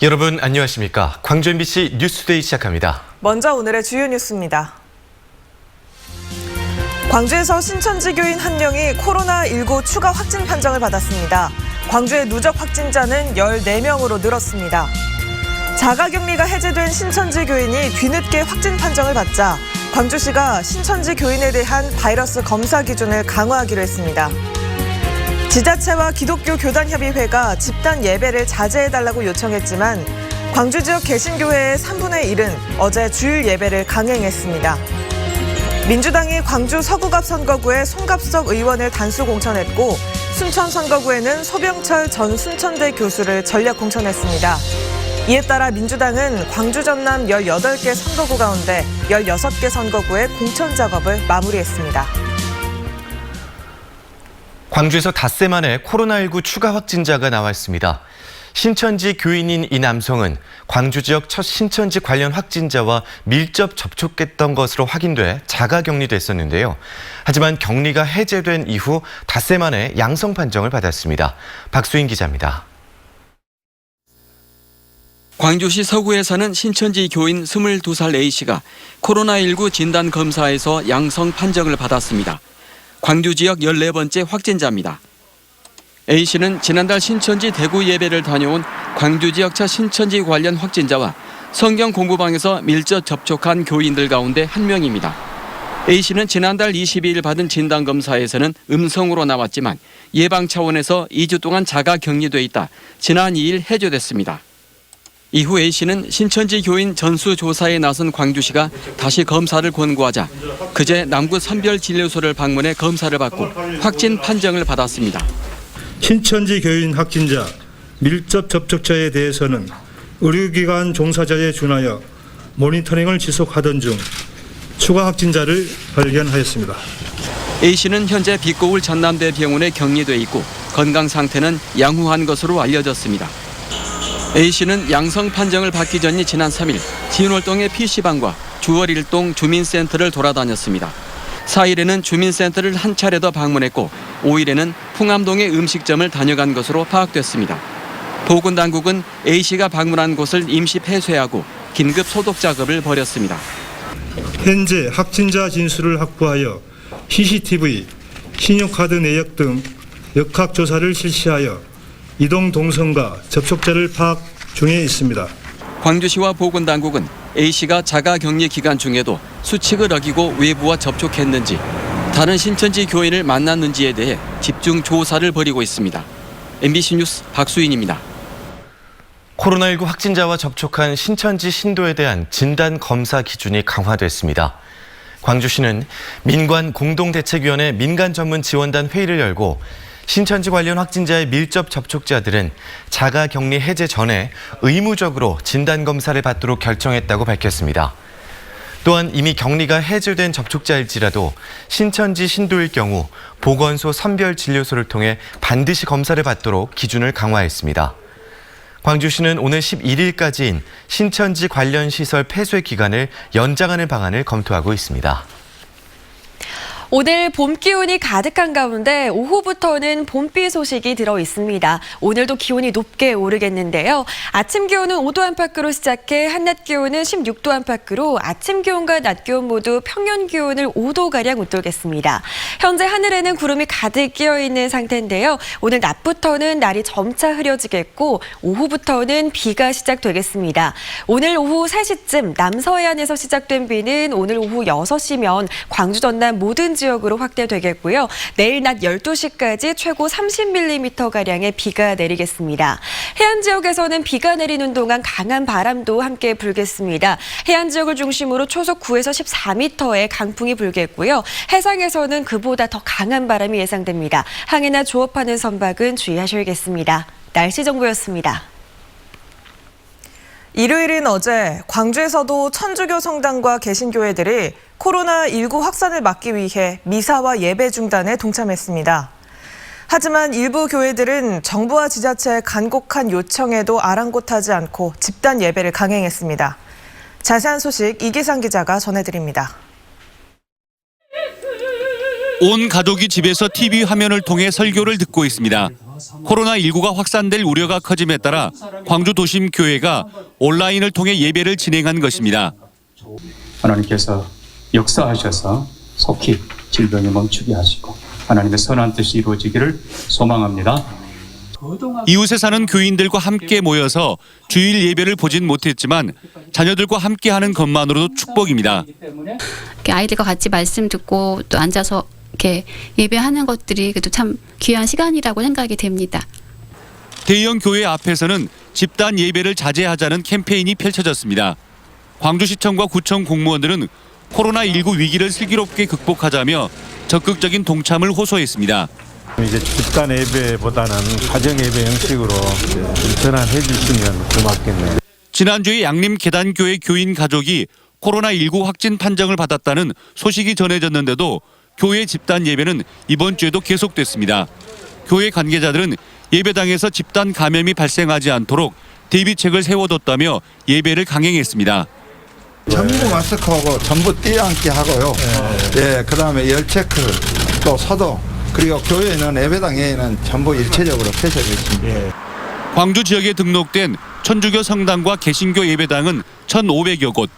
여러분 안녕하십니까? 광주 MBC 뉴스데이 시작합니다. 먼저 오늘의 주요 뉴스입니다. 광주에서 신천지 교인 한 명이 코로나19 추가 확진 판정을 받았습니다. 광주의 누적 확진자는 14명으로 늘었습니다. 자가격리가 해제된 신천지 교인이 뒤늦게 확진 판정을 받자 광주시가 신천지 교인에 대한 바이러스 검사 기준을 강화하기로 했습니다. 지자체와 기독교 교단협의회가 집단 예배를 자제해달라고 요청했지만 광주 지역 개신교회의 3분의 1은 어제 주일 예배를 강행했습니다. 민주당이 광주 서구갑 선거구에 송갑석 의원을 단수 공천했고 순천 선거구에는 소병철 전 순천대 교수를 전략 공천했습니다. 이에 따라 민주당은 광주 전남 18개 선거구 가운데 16개 선거구의 공천 작업을 마무리했습니다. 광주에서 닷새 만에 코로나19 추가 확진자가 나왔습니다. 신천지 교인인 이 남성은 광주 지역 첫 신천지 관련 확진자와 밀접 접촉했던 것으로 확인돼 자가격리됐었는데요. 하지만 격리가 해제된 이후 닷새 만에 양성 판정을 받았습니다. 박수인 기자입니다. 광주시 서구에 사는 신천지 교인 22살 A씨가 코로나19 진단 검사에서 양성 판정을 받았습니다. 광주 지역 14번째 확진자입니다. A씨는 지난달 신천지 대구 예배를 다녀온 광주 지역 첫 신천지 관련 확진자와 성경 공부방에서 밀접 접촉한 교인들 가운데 한 명입니다. A씨는 지난달 22일 받은 진단검사에서는 음성으로 나왔지만 예방 차원에서 2주 동안 자가 격리돼 있다 지난 2일 해제됐습니다. 이후 A씨는 신천지 교인 전수조사에 나선 광주시가 다시 검사를 권고하자 그제 남구 선별진료소를 방문해 검사를 받고 확진 판정을 받았습니다. 신천지 교인 확진자, 밀접 접촉자에 대해서는 의료기관 종사자에 준하여 모니터링을 지속하던 중 추가 확진자를 발견하였습니다. A씨는 현재 빛고울 전남대병원에 격리돼 있고 건강 상태는 양호한 것으로 알려졌습니다. A씨는 양성 판정을 받기 전인 지난 3일 진월동의 PC방과 주월일동 주민센터를 돌아다녔습니다. 4일에는 주민센터를 한 차례 더 방문했고 5일에는 풍암동의 음식점을 다녀간 것으로 파악됐습니다. 보건당국은 A씨가 방문한 곳을 임시 폐쇄하고 긴급 소독 작업을 벌였습니다. 현재 확진자 진술을 확보하여 CCTV, 신용카드 내역 등 역학조사를 실시하여 이동 동선과 접촉자를 파악 중에 있습니다. 광주시와 보건당국은 A씨가 자가격리 기간 중에도 수칙을 어기고 외부와 접촉했는지 다른 신천지 교인을 만났는지에 대해 집중 조사를 벌이고 있습니다. MBC 뉴스 박수인입니다. 코로나19 확진자와 접촉한 신천지 신도에 대한 진단 검사 기준이 강화됐습니다. 광주시는 민관 공동대책위원회 민간 전문 지원단 회의를 열고 신천지 관련 확진자의 밀접 접촉자들은 자가격리 해제 전에 의무적으로 진단검사를 받도록 결정했다고 밝혔습니다. 또한 이미 격리가 해제된 접촉자일지라도 신천지 신도일 경우 보건소 선별진료소를 통해 반드시 검사를 받도록 기준을 강화했습니다. 광주시는 오늘 11일까지인 신천지 관련 시설 폐쇄 기간을 연장하는 방안을 검토하고 있습니다. 오늘 봄 기운이 가득한 가운데 오후부터는 봄비 소식이 들어 있습니다. 오늘도 기온이 높게 오르겠는데요. 아침 기온은 5도 안팎으로 시작해 한낮 기온은 16도 안팎으로 아침 기온과 낮 기온 모두 평년 기온을 5도가량 웃돌겠습니다. 현재 하늘에는 구름이 가득 끼어 있는 상태인데요. 오늘 낮부터는 날이 점차 흐려지겠고 오후부터는 비가 시작되겠습니다. 오늘 오후 3시쯤 남서해안에서 시작된 비는 오늘 오후 6시면 광주 전남 모든 지역으로 확대되겠고요. 내일 낮 12시까지 최고 30mm가량의 비가 내리겠습니다. 해안 지역에서는 비가 내리는 동안 강한 바람도 함께 불겠습니다. 해안 지역을 중심으로 초속 9에서 14m의 강풍이 불겠고요. 해상에서는 그보다 더 강한 바람이 예상됩니다. 항해나 조업하는 선박은 주의하셔야겠습니다. 날씨 정보였습니다. 일요일인 어제 광주에서도 천주교 성당과 개신교회들이 코로나19 확산을 막기 위해 미사와 예배 중단에 동참했습니다. 하지만 일부 교회들은 정부와 지자체의 간곡한 요청에도 아랑곳하지 않고 집단 예배를 강행했습니다. 자세한 소식 이기상 기자가 전해드립니다. 온 가족이 집에서 TV 화면을 통해 설교를 듣고 있습니다. 코로나19가 확산될 우려가 커짐에 따라 광주 도심 교회가 온라인을 통해 예배를 진행한 것입니다. 하나님께서 역사하셔서 속히 질병이 멈추게 하시고 하나님의 선한 뜻이 이루어지기를 소망합니다. 이웃에 사는 교인들과 함께 모여서 주일 예배를 보진 못했지만 자녀들과 함께하는 것만으로도 축복입니다. 이렇게 아이들과 같이 말씀 듣고 또 앉아서 이렇게 예배하는 것들이 그래도 참 귀한 시간이라고 생각이 됩니다. 대형 교회 앞에서는 집단 예배를 자제하자는 캠페인이 펼쳐졌습니다. 광주시청과 구청 공무원들은 코로나19 위기를 슬기롭게 극복하자며 적극적인 동참을 호소했습니다. 이제 집단 예배보다는 가정 예배 형식으로 좀 전환해 주시면 고맙겠네요. 지난주에 양림 계단교회 교인 가족이 코로나19 확진 판정을 받았다는 소식이 전해졌는데도 교회 집단 예배는 이번 주에도 계속됐습니다. 교회 관계자들은 예배당에서 집단 감염이 발생하지 않도록 대비책을 세워뒀다며 예배를 강행했습니다. 전부 마스크하고 전부 떼안기 하고요. 예, 그다음에 열 체크 또 소독 그리고 교회는 예배당에는 전부 일체적으로 폐쇄되어 있습니다. 광주 지역에 등록된 천주교 성당과 개신교 예배당은 1,500여 곳.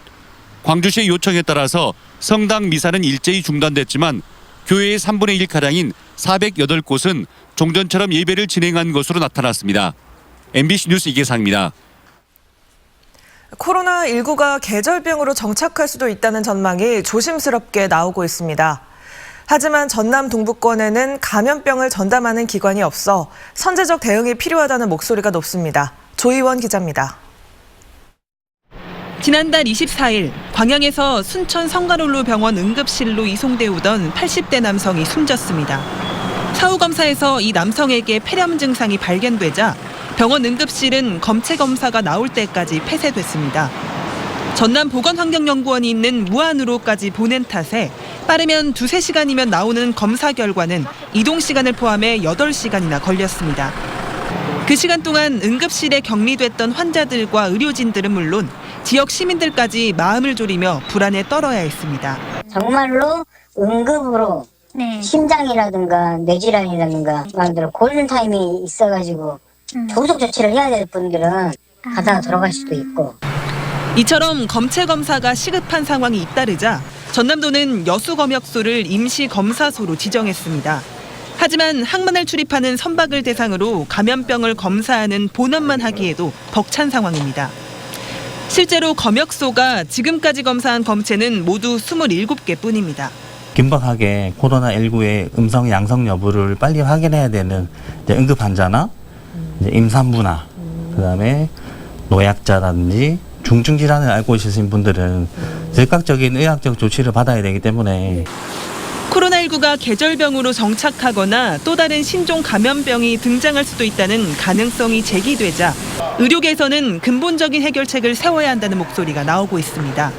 광주시의 요청에 따라서 성당 미사는 일제히 중단됐지만 교회의 3분의 1가량인 408곳은 종전처럼 예배를 진행한 것으로 나타났습니다. MBC 뉴스 이계상입니다. 코로나19가 계절병으로 정착할 수도 있다는 전망이 조심스럽게 나오고 있습니다. 하지만 전남 동부권에는 감염병을 전담하는 기관이 없어 선제적 대응이 필요하다는 목소리가 높습니다. 조희원 기자입니다. 지난달 24일 광양에서 순천 성가롤로 병원 응급실로 이송돼 오던 80대 남성이 숨졌습니다. 사후 검사에서 이 남성에게 폐렴 증상이 발견되자 병원 응급실은 검체 검사가 나올 때까지 폐쇄됐습니다. 전남보건환경연구원이 있는 무안으로까지 보낸 탓에 빠르면 2-3시간이면 나오는 검사 결과는 이동 시간을 포함해 8시간이나 걸렸습니다. 그 시간 동안 응급실에 격리됐던 환자들과 의료진들은 물론 지역 시민들까지 마음을 졸이며 불안에 떨어야 했습니다. 정말로 응급으로 심장이라든가 뇌질환이라든가 말대로 골든타임이 있어가지고 조속 조치를 해야 될 분들은 가다가 돌아갈 수도 있고. 이처럼 검체 검사가 시급한 상황이 잇따르자 전남도는 여수검역소를 임시검사소로 지정했습니다. 하지만 항만을 출입하는 선박을 대상으로 감염병을 검사하는 본업만 하기에도 벅찬 상황입니다. 실제로 검역소가 지금까지 검사한 검체는 모두 27개뿐입니다. 긴박하게 코로나19의 음성 양성 여부를 빨리 확인해야 되는 응급 환자나 임산부나 그다음에 노약자라든지 중증 질환을 앓고 있으신 분들은 즉각적인 의학적 조치를 받아야 되기 때문에 코로나19가 계절병으로 정착하거나 또 다른 신종 감염병이 등장할 수도 있다는 가능성이 제기되자 의료계에서는 근본적인 해결책을 세워야 한다는 목소리가 나오고 있습니다.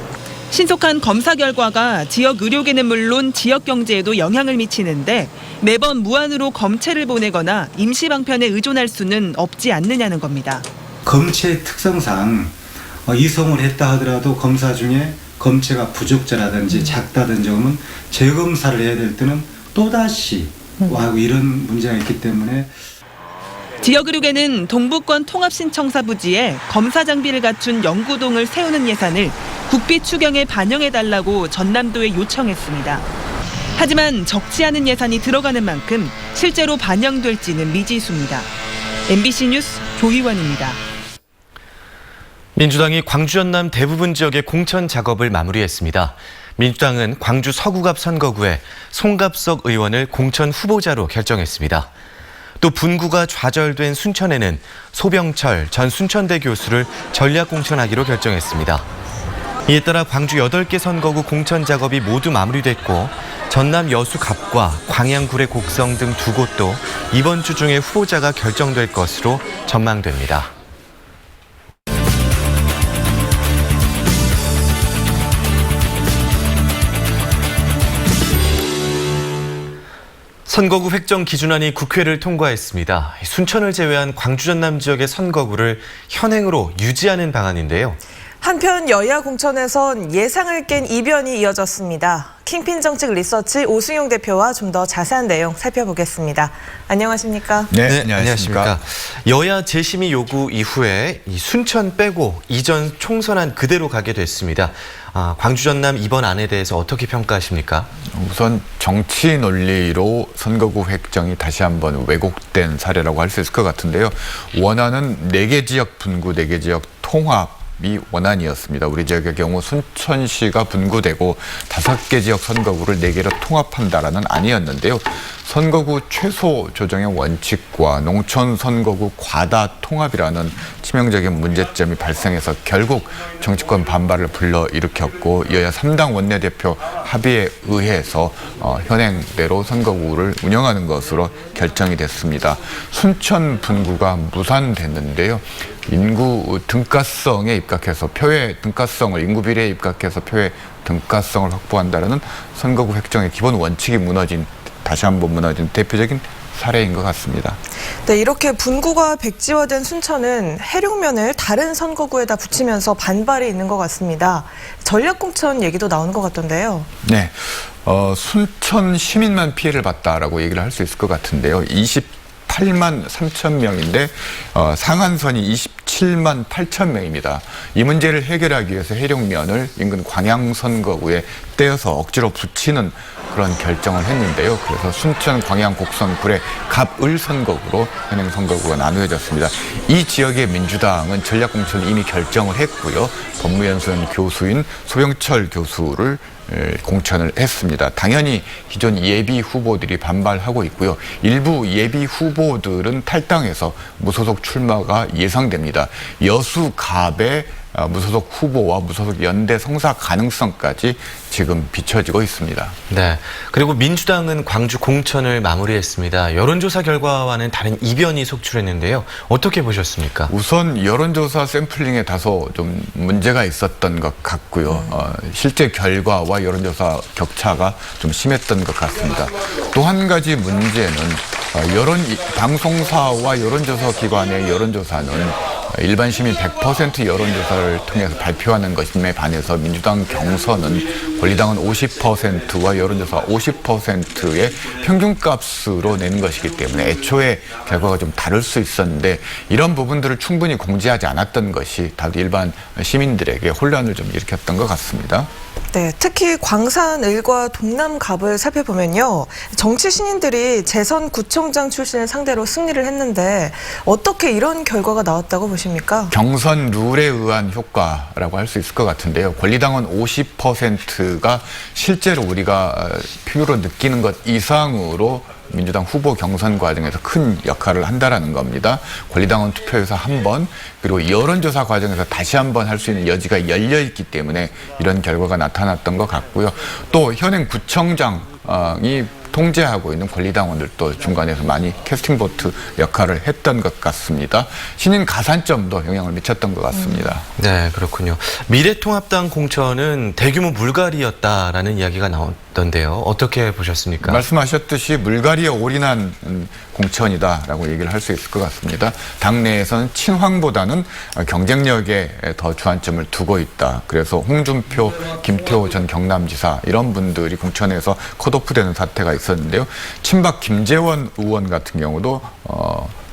신속한 검사 결과가 지역 의료계는 물론 지역 경제에도 영향을 미치는데 매번 무한으로 검체를 보내거나 임시 방편에 의존할 수는 없지 않느냐는 겁니다. 검체 특성상 이송을 했다 하더라도 검사 중에 검체가 부족자라든지 작다든지 하면 재검사를 해야 될 때는 또다시 와고 이런 문제가 있기 때문에 지역의료계는 동부권 통합신청사 부지에 검사 장비를 갖춘 연구동을 세우는 예산을 국비 추경에 반영해달라고 전남도에 요청했습니다. 하지만 적지 않은 예산이 들어가는 만큼 실제로 반영될지는 미지수입니다. MBC 뉴스 조희원입니다. 민주당이 광주 연남 대부분 지역의 공천 작업을 마무리했습니다. 민주당은 광주 서구갑 선거구에 송갑석 의원을 공천 후보자로 결정했습니다. 또 분구가 좌절된 순천에는 소병철 전 순천대 교수를 전략 공천하기로 결정했습니다. 이에 따라 광주 8개 선거구 공천 작업이 모두 마무리됐고 전남 여수갑과 광양 구례 곡성 등 2곳도 이번 주 중에 후보자가 결정될 것으로 전망됩니다. 선거구 획정 기준안이 국회를 통과했습니다. 순천을 제외한 광주 전남 지역의 선거구를 현행으로 유지하는 방안인데요. 한편 여야 공천에선 예상을 깬 이변이 이어졌습니다. 킹핀 정책 리서치 오승용 대표와 좀 더 자세한 내용 살펴보겠습니다. 안녕하십니까? 네, 안녕하십니까. 여야 재심의 요구 이후에 이 순천 빼고 이전 총선안 그대로 가게 됐습니다. 광주 전남 이번 안에 대해서 어떻게 평가하십니까? 우선 정치 논리로 선거구 획정이 다시 한번 왜곡된 사례라고 할 수 있을 것 같은데요. 원안은 4개 지역 분구, 4개 지역 통합이 원안이었습니다. 우리 지역의 경우 순천시가 분구되고 5개 지역 선거구를 4개로 통합한다라는 안이었는데요. 선거구 최소 조정의 원칙과 농촌 선거구 과다 통합이라는 치명적인 문제점이 발생해서 결국 정치권 반발을 불러일으켰고 여야 3당 원내대표 합의에 의해서 현행대로 선거구를 운영하는 것으로 결정이 됐습니다. 순천 분구가 무산됐는데요. 인구 등가성에 입각해서 표의 등가성을 인구 비례에 입각해서 표의 등가성을 확보한다는 선거구 획정의 기본 원칙이 다시 한번 무너진 대표적인 사례인 것 같습니다. 네, 이렇게 분구가 백지화된 순천은 해룡면을 다른 선거구에다 붙이면서 반발이 있는 것 같습니다. 전략공천 얘기도 나오는 것 같던데요. 네, 순천 시민만 피해를 봤다라고 얘기를 할 수 있을 것 같은데요. 28만 3천 명인데 상한선이 27만 8천 명입니다. 이 문제를 해결하기 위해서 해룡면을 인근 광양선거구에 떼어서 억지로 붙이는 그런 결정을 했는데요. 그래서 순천 광양 곡선 구례 갑을 선거구로 현행 선거구가 나누어졌습니다. 이 지역의 민주당은 전략공천을 이미 결정을 했고요. 법무연수원 교수인 소병철 교수를 공천을 했습니다. 당연히 기존 예비 후보들이 반발하고 있고요. 일부 예비 후보들은 탈당해서 무소속 출마가 예상됩니다. 여수 갑의 무소속 후보와 무소속 연대 성사 가능성까지 지금 비춰지고 있습니다. 네. 그리고 민주당은 광주 공천을 마무리했습니다. 여론조사 결과와는 다른 이변이 속출했는데요. 어떻게 보셨습니까? 우선 여론조사 샘플링에 다소 좀 문제가 있었던 것 같고요. 실제 결과와 여론조사 격차가 좀 심했던 것 같습니다. 또 한 가지 문제는 방송사와 여론조사 기관의 여론조사는 일반 시민 100% 여론조사를 통해서 발표하는 것임에 반해서 민주당 경선은 권리당원 50%와 여론조사 50%의 평균값으로 내는 것이기 때문에 애초에 결과가 좀 다를 수 있었는데 이런 부분들을 충분히 공지하지 않았던 것이 다들 일반 시민들에게 혼란을 좀 일으켰던 것 같습니다. 네, 특히 광산을과 동남갑을 살펴보면요. 정치 신인들이 재선 구청장 출신을 상대로 승리를 했는데 어떻게 이런 결과가 나왔다고 보십니까? 경선 룰에 의한 효과라고 할 수 있을 것 같은데요. 권리당원 50%가 실제로 우리가 표로 느끼는 것 이상으로 민주당 후보 경선 과정에서 큰 역할을 한다라는 겁니다. 권리당원 투표에서 한 번, 그리고 여론조사 과정에서 다시 한 번 할 수 있는 여지가 열려 있기 때문에 이런 결과가 나타났던 것 같고요. 또 현행 구청장이 통제하고 있는 권리당원들도 중간에서 많이 캐스팅보트 역할을 했던 것 같습니다. 신인 가산점도 영향을 미쳤던 것 같습니다. 네, 그렇군요. 미래통합당 공천은 대규모 물갈이였다라는 이야기가 나왔던데요. 어떻게 보셨습니까? 말씀하셨듯이 물갈이에 올인한 공천이다라고 얘기를 할 수 있을 것 같습니다. 당내에서는 친황보다는 경쟁력에 더 주안점을 두고 있다. 그래서 홍준표, 김태호 전 경남지사 이런 분들이 공천에서 컷오프되는 사태가 있었는데요. 친박 김재원 의원 같은 경우도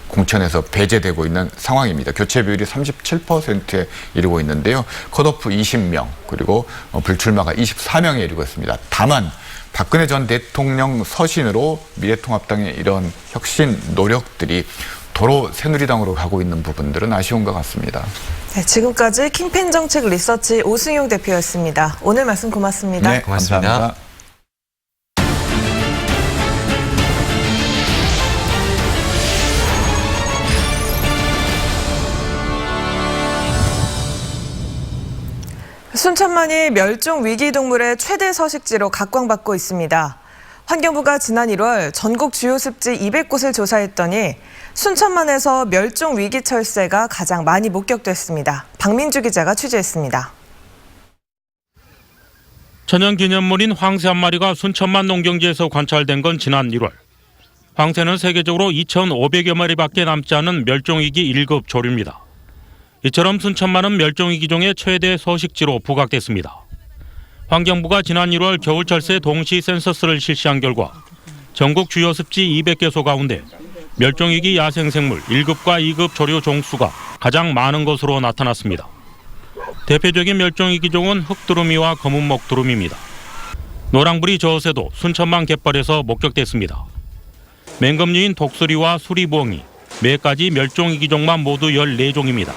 공천에서 배제되고 있는 상황입니다. 교체 비율이 37%에 이르고 있는데요. 컷오프 20명 그리고 불출마가 24명에 이르고 있습니다. 다만 박근혜 전 대통령 서신으로 미래통합당의 이런 혁신 노력들이 도로 새누리당으로 가고 있는 부분들은 아쉬운 것 같습니다. 네, 지금까지 킹핀 정책 리서치 오승용 대표였습니다. 오늘 말씀 고맙습니다. 네, 고맙습니다. 감사합니다. 순천만이 멸종위기동물의 최대 서식지로 각광받고 있습니다. 환경부가 지난 1월 전국 주요 습지 200곳을 조사했더니 순천만에서 멸종위기 철새가 가장 많이 목격됐습니다. 박민주 기자가 취재했습니다. 천연기념물인 황새 한 마리가 순천만 농경지에서 관찰된 건 지난 1월. 황새는 세계적으로 2,500여 마리밖에 남지 않은 멸종위기 1급 조류입니다. 이처럼 순천만은 멸종위기 종의 최대 서식지로 부각됐습니다. 환경부가 지난 1월 겨울철새 동시 센서스를 실시한 결과 전국 주요 습지 200개소 가운데 멸종위기 야생생물 1급과 2급 조류 종수가 가장 많은 것으로 나타났습니다. 대표적인 멸종위기 종은 흑두루미와 검은목 두루미입니다. 노랑부리 저어새도 순천만 갯벌에서 목격됐습니다. 맹금류인 독수리와 수리부엉이, 매까지 멸종위기 종만 모두 14종입니다.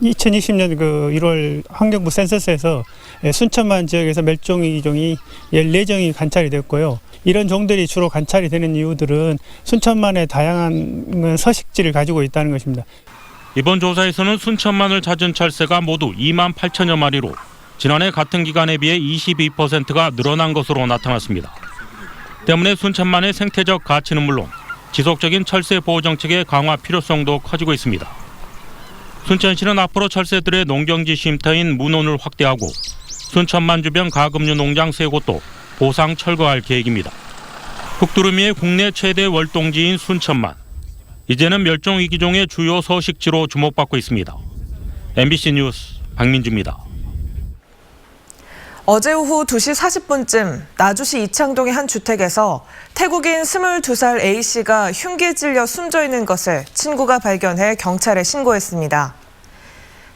2020년 1월 환경부 센서스에서 순천만 지역에서 멸종위기 종이 14종이 관찰이 됐고요. 이런 종들이 주로 관찰이 되는 이유들은 순천만의 다양한 서식지를 가지고 있다는 것입니다. 이번 조사에서는 순천만을 찾은 철새가 모두 2만 8천여 마리로 지난해 같은 기간에 비해 22%가 늘어난 것으로 나타났습니다. 때문에 순천만의 생태적 가치는 물론 지속적인 철새 보호 정책의 강화 필요성도 커지고 있습니다. 순천시는 앞으로 철새들의 농경지 쉼터인 문온을 확대하고 순천만 주변 가금류 농장 3곳도 보상 철거할 계획입니다. 흑두루미의 국내 최대 월동지인 순천만. 이제는 멸종위기종의 주요 서식지로 주목받고 있습니다. MBC 뉴스 박민주입니다. 어제 오후 2시 40분쯤 나주시 이창동의 한 주택에서 태국인 22살 A씨가 흉기에 찔려 숨져 있는 것을 친구가 발견해 경찰에 신고했습니다.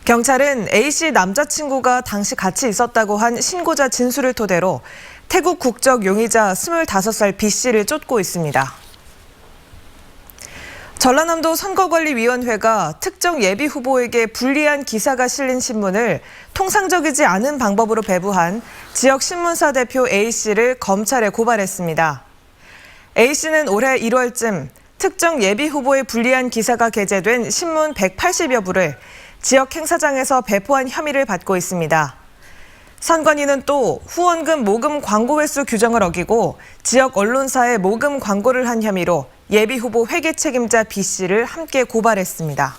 경찰은 A씨 남자친구가 당시 같이 있었다고 한 신고자 진술을 토대로 태국 국적 용의자 25살 B씨를 쫓고 있습니다. 전라남도 선거관리위원회가 특정 예비후보에게 불리한 기사가 실린 신문을 통상적이지 않은 방법으로 배부한 지역 신문사 대표 A씨를 검찰에 고발했습니다. A씨는 올해 1월쯤 특정 예비후보에 불리한 기사가 게재된 신문 180여 부를 지역 행사장에서 배포한 혐의를 받고 있습니다. 선관위는 또 후원금 모금 광고 횟수 규정을 어기고 지역 언론사에 모금 광고를 한 혐의로 예비후보 회계 책임자 B씨를 함께 고발했습니다.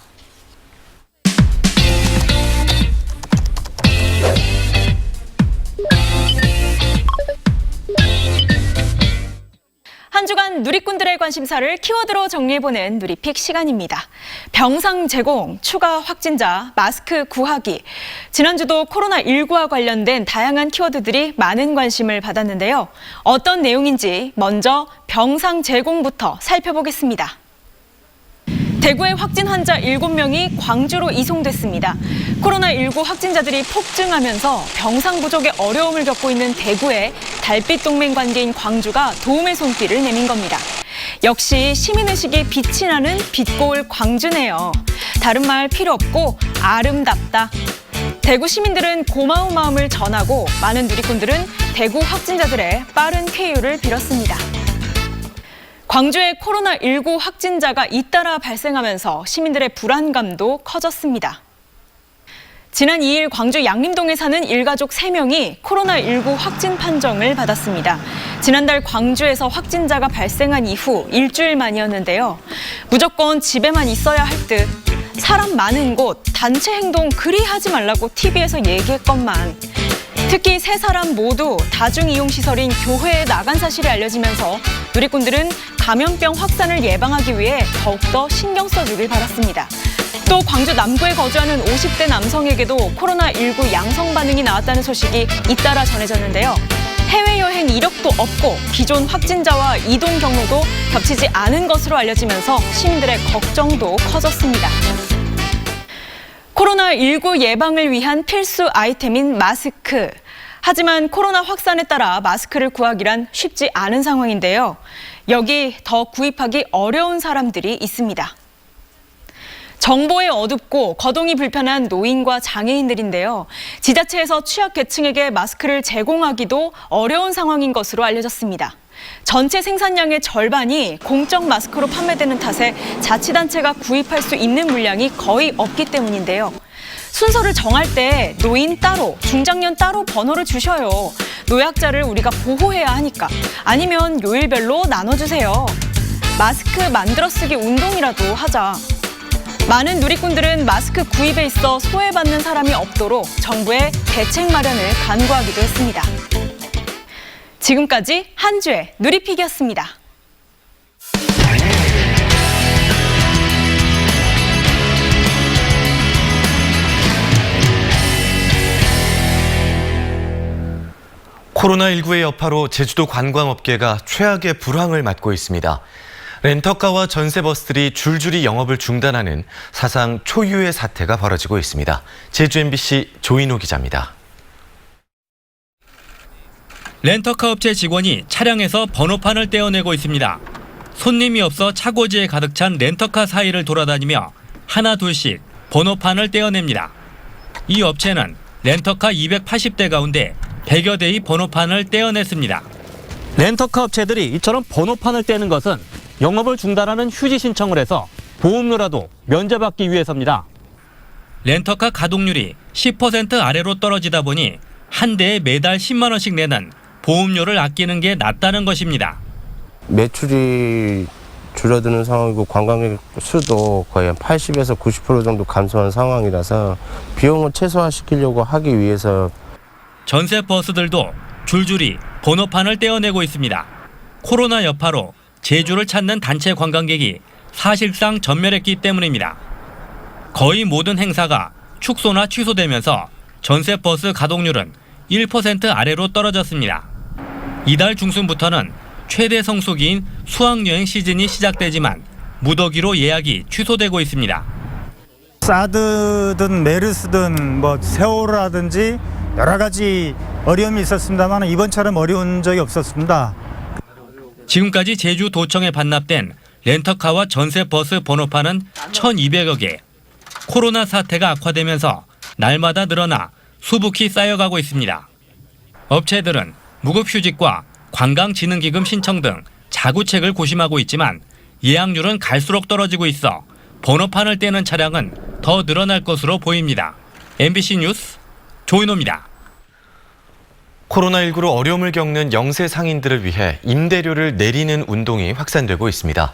한 주간 누리꾼들의 관심사를 키워드로 정리해보는 누리픽 시간입니다. 병상 제공, 추가 확진자, 마스크 구하기. 지난주도 코로나19와 관련된 다양한 키워드들이 많은 관심을 받았는데요. 어떤 내용인지 먼저 병상 제공부터 살펴보겠습니다. 대구의 확진 환자 7명이 광주로 이송됐습니다. 코로나19 확진자들이 폭증하면서 병상 부족에 어려움을 겪고 있는 대구에 달빛 동맹 관계인 광주가 도움의 손길을 내민 겁니다. 역시 시민의식이 빛이 나는 빛고울 광주네요. 다른 말 필요 없고 아름답다. 대구 시민들은 고마운 마음을 전하고 많은 누리꾼들은 대구 확진자들의 빠른 쾌유를 빌었습니다. 광주의 코로나19 확진자가 잇따라 발생하면서 시민들의 불안감도 커졌습니다. 지난 2일 광주 양림동에 사는 일가족 3명이 코로나19 확진 판정을 받았습니다. 지난달 광주에서 확진자가 발생한 이후 일주일 만이었는데요. 무조건 집에만 있어야 할 듯, 사람 많은 곳, 단체 행동 그리 하지 말라고 TV에서 얘기했건만. 특히 3사람 모두 다중이용시설인 교회에 나간 사실이 알려지면서 누리꾼들은 감염병 확산을 예방하기 위해 더욱더 신경 써주길 바랐습니다. 또 광주 남구에 거주하는 50대 남성에게도 코로나19 양성 반응이 나왔다는 소식이 잇따라 전해졌는데요. 해외여행 이력도 없고 기존 확진자와 이동 경로도 겹치지 않은 것으로 알려지면서 시민들의 걱정도 커졌습니다. 코로나19 예방을 위한 필수 아이템인 마스크. 하지만 코로나 확산에 따라 마스크를 구하기란 쉽지 않은 상황인데요. 여기 더 구입하기 어려운 사람들이 있습니다. 정보에 어둡고 거동이 불편한 노인과 장애인들인데요. 지자체에서 취약계층에게 마스크를 제공하기도 어려운 상황인 것으로 알려졌습니다. 전체 생산량의 절반이 공적 마스크로 판매되는 탓에 자치단체가 구입할 수 있는 물량이 거의 없기 때문인데요. 순서를 정할 때 노인 따로, 중장년 따로 번호를 주셔요. 노약자를 우리가 보호해야 하니까. 아니면 요일별로 나눠주세요. 마스크 만들어 쓰기 운동이라도 하자. 많은 누리꾼들은 마스크 구입에 있어 소외받는 사람이 없도록 정부의 대책 마련을 간구하기도 했습니다. 지금까지 한 주의 누리픽이었습니다. 코로나19의 여파로 제주도 관광업계가 최악의 불황을 맞고 있습니다. 렌터카와 전세버스들이 줄줄이 영업을 중단하는 사상 초유의 사태가 벌어지고 있습니다. 제주 MBC 조인호 기자입니다. 렌터카 업체 직원이 차량에서 번호판을 떼어내고 있습니다. 손님이 없어 차고지에 가득 찬 렌터카 사이를 돌아다니며 하나 둘씩 번호판을 떼어냅니다. 이 업체는 렌터카 280대 가운데 100여 대의 번호판을 떼어냈습니다. 렌터카 업체들이 이처럼 번호판을 떼는 것은 영업을 중단하는 휴지 신청을 해서 보험료라도 면제받기 위해서입니다. 렌터카 가동률이 10% 아래로 떨어지다 보니 한 대에 매달 10만 원씩 내는 보험료를 아끼는 게 낫다는 것입니다. 매출이 줄어드는 상황이고 관광객 수도 거의 한 80에서 90% 정도 감소한 상황이라서 비용을 최소화시키려고 하기 위해서 전세 버스들도 줄줄이 번호판을 떼어내고 있습니다. 코로나 여파로 제주를 찾는 단체 관광객이 사실상 전멸했기 때문입니다. 거의 모든 행사가 축소나 취소되면서 전세 버스 가동률은 1% 아래로 떨어졌습니다. 이달 중순부터는 최대 성수기인 수학여행 시즌이 시작되지만 무더기로 예약이 취소되고 있습니다. 사드든 메르스든 뭐 세월호라든지 여러 가지 어려움이 있었습니다만 이번처럼 어려운 적이 없었습니다. 지금까지 제주도청에 반납된 렌터카와 전세버스 번호판은 1,200여 개. 코로나 사태가 악화되면서 날마다 늘어나 수북히 쌓여가고 있습니다. 업체들은 무급휴직과 관광진흥기금 신청 등 자구책을 고심하고 있지만 예약률은 갈수록 떨어지고 있어 번호판을 떼는 차량은 더 늘어날 것으로 보입니다. MBC 뉴스 조인호입니다. 코로나19로 어려움을 겪는 영세 상인들을 위해 임대료를 내리는 운동이 확산되고 있습니다.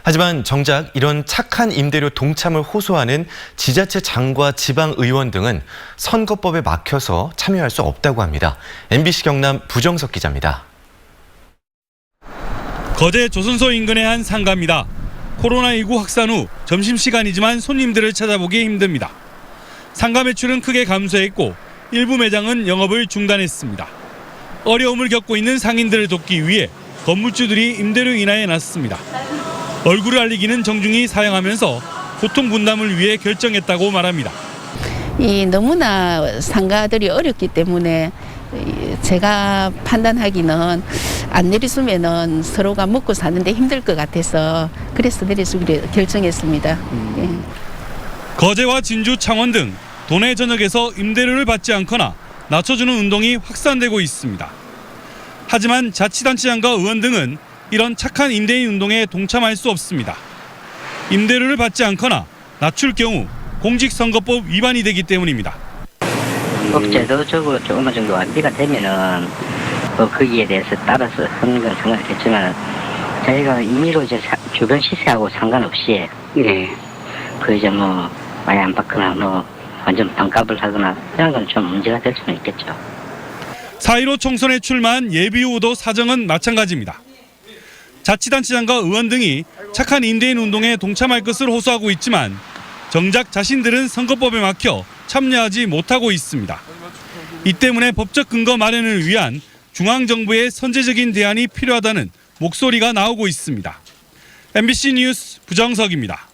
하지만 정작 이런 착한 임대료 동참을 호소하는 지자체장과 지방의원 등은 선거법에 막혀서 참여할 수 없다고 합니다. MBC 경남 부정석 기자입니다. 거제 조선소 인근의 한 상가입니다. 코로나19 확산 후 점심시간이지만 손님들을 찾아보기 힘듭니다. 상가 매출은 크게 감소했고 일부 매장은 영업을 중단했습니다. 어려움을 겪고 있는 상인들을 돕기 위해 건물주들이 임대료 인하에 나섰습니다. 얼굴을 알리기는 정중히 사양하면서 고통 분담을 위해 결정했다고 말합니다. 너무나 상가들이 어렵기 때문에 제가 판단하기는 안 내려주면은 서로가 먹고 사는데 힘들 것 같아서 그래서 내려주기로 결정했습니다. 거제와 진주, 창원 등 도내 전역에서 임대료를 받지 않거나 낮춰주는 운동이 확산되고 있습니다. 하지만 자치단체장과 의원 등은 이런 착한 임대인 운동에 동참할 수 없습니다. 임대료를 받지 않거나 낮출 경우 공직선거법 위반이 되기 때문입니다. 업체도 조금만 정도 완비가 되면은 거기에 대해서 따라서 하는 건 상관없겠지만 저희가 임의로 이제 주변 시세하고 상관없이 그 이제 뭐 많이 안 받거나 뭐 완전 반값을 하거나 이런 건 좀 문제가 될 수는 있겠죠. 4.15 총선에 출마한 예비후보도 사정은 마찬가지입니다. 자치단체장과 의원 등이 착한 임대인 운동에 동참할 것을 호소하고 있지만 정작 자신들은 선거법에 막혀 참여하지 못하고 있습니다. 이 때문에 법적 근거 마련을 위한 중앙정부의 선제적인 대안이 필요하다는 목소리가 나오고 있습니다. MBC 뉴스 부정석입니다.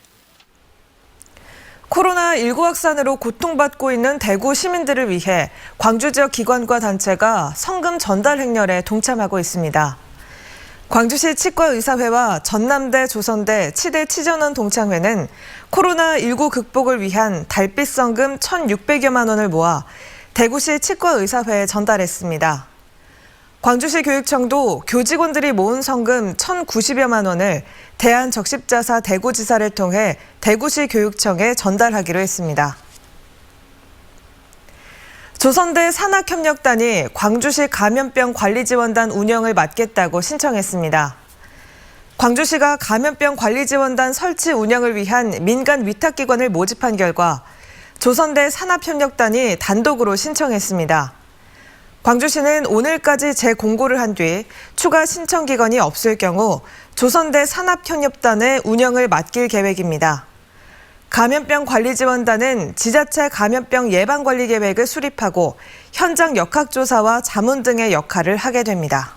코로나19 확산으로 고통받고 있는 대구 시민들을 위해 광주 지역 기관과 단체가 성금 전달 행렬에 동참하고 있습니다. 광주시 치과의사회와 전남대, 조선대, 치대 치전원 동창회는 코로나19 극복을 위한 달빛 성금 1,600여만 원을 모아 대구시 치과의사회에 전달했습니다. 광주시 교육청도 교직원들이 모은 성금 1,090여만 원을 대한적십자사 대구지사를 통해 대구시 교육청에 전달하기로 했습니다. 조선대 산학협력단이 광주시 감염병 관리지원단 운영을 맡겠다고 신청했습니다. 광주시가 감염병 관리지원단 설치 운영을 위한 민간 위탁기관을 모집한 결과 조선대 산학협력단이 단독으로 신청했습니다. 광주시는 오늘까지 재공고를 한 뒤 추가 신청 기관이 없을 경우 조선대 산학협력단의 운영을 맡길 계획입니다. 감염병 관리지원단은 지자체 감염병 예방관리 계획을 수립하고 현장 역학조사와 자문 등의 역할을 하게 됩니다.